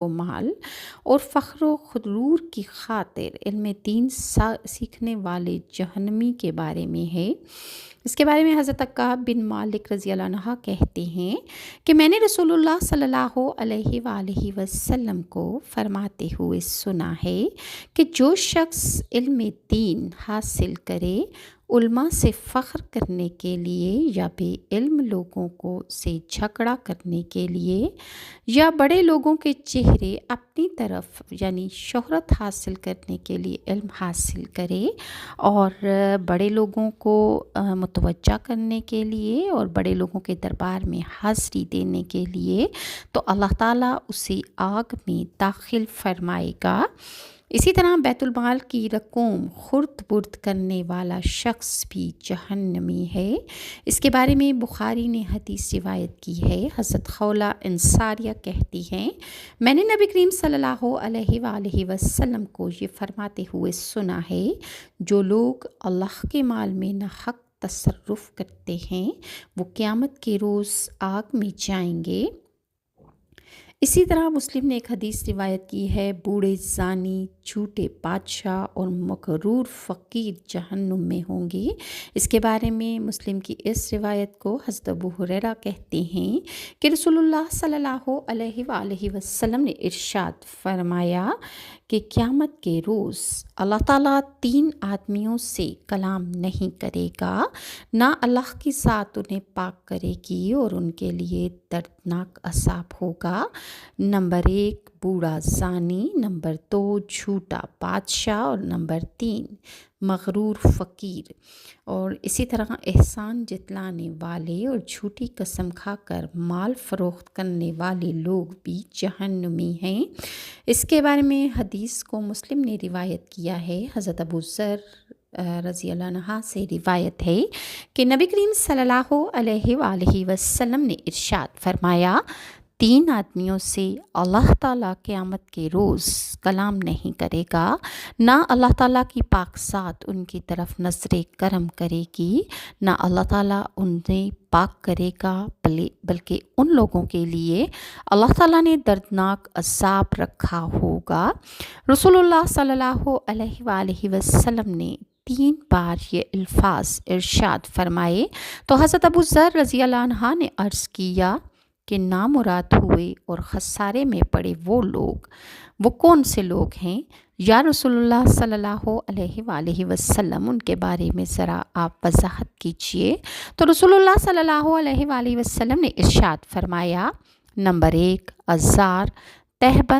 و مال اور فخر و غرور کی خاطر علم دین سیکھنے والے جہنمی کے بارے میں ہے۔ اس کے بارے میں حضرت کعب بن مالک رضی اللہ عنہ کہتے ہیں کہ میں نے رسول اللہ صلی اللہ علیہ وآلہ وسلم کو فرماتے ہوئے سنا ہے کہ جو شخص علم دین حاصل کرے علماء سے فخر کرنے کے لیے یا بے علم لوگوں سے جھگڑا کرنے کے لیے یا بڑے لوگوں کے چہرے اپنی طرف یعنی شہرت حاصل کرنے کے لیے علم حاصل کرے اور بڑے لوگوں کو متوجہ کرنے کے لیے اور بڑے لوگوں کے دربار میں حاضری دینے کے لیے تو اللہ تعالیٰ اسے آگ میں داخل فرمائے گا۔ اسی طرح بیت المال کی رقوم خرد برد کرنے والا شخص بھی جہنمی ہے۔ اس کے بارے میں بخاری نے حدیث روایت کی ہے۔ حضرت خولہ انصاریہ کہتی ہیں میں نے نبی کریم صلی اللہ علیہ وآلہ وسلم کو یہ فرماتے ہوئے سنا ہے جو لوگ اللہ کے مال میں ناحق تصرف کرتے ہیں وہ قیامت کے روز آگ میں جائیں گے۔ اسی طرح مسلم نے ایک حدیث روایت کی ہے بوڑھے زانی جھوٹے بادشاہ اور مغرور فقیر جہنم میں ہوں گے۔ اس کے بارے میں مسلم کی اس روایت کو حضرت ابو ہریرہ کہتے ہیں کہ رسول اللہ صلی اللہ علیہ وآلہ وسلم نے ارشاد فرمایا کہ قیامت کے روز اللہ تعالیٰ 3 آدمیوں سے کلام نہیں کرے گا، نہ اللہ کی ذات انہیں پاک کرے گی اور ان کے لیے دردناک عذاب ہوگا۔ نمبر 1 بوڑھا زانی، نمبر 2 جھوٹا بادشاہ اور نمبر 3 مغرور فقیر۔ اور اسی طرح احسان جتلانے والے اور جھوٹی قسم کھا کر مال فروخت کرنے والے لوگ بھی جہنمی ہیں۔ اس کے بارے میں حدیث کو مسلم نے روایت کیا ہے۔ حضرت ابو ذر رضی اللہ عنہ سے روایت ہے کہ نبی کریم صلی اللہ علیہ وآلہ وسلم نے ارشاد فرمایا 3 آدمیوں سے اللہ تعالیٰ قیامت کے روز کلام نہیں کرے گا، نہ اللہ تعالیٰ کی پاک ذات ان کی طرف نظر کرم کرے گی، نہ اللہ تعالیٰ انہیں پاک کرے گا، بلکہ ان لوگوں کے لیے اللہ تعالیٰ نے دردناک عذاب رکھا ہوگا۔ رسول اللہ صلی اللہ علیہ وآلہ وسلم نے 3 بار یہ الفاظ ارشاد فرمائے تو حضرت ابو ذر رضی اللہ عنہ نے عرض کیا کہ نامراد ہوئے اور خسارے میں پڑے وہ کون سے لوگ ہیں یا رسول اللہ صلی اللہ علیہ وآلہ وسلم ان کے بارے میں ذرا آپ وضاحت کیجئے۔ تو رسول اللہ صلی اللہ علیہ وآلہ وسلم نے ارشاد فرمایا نمبر 1 عذار تہبند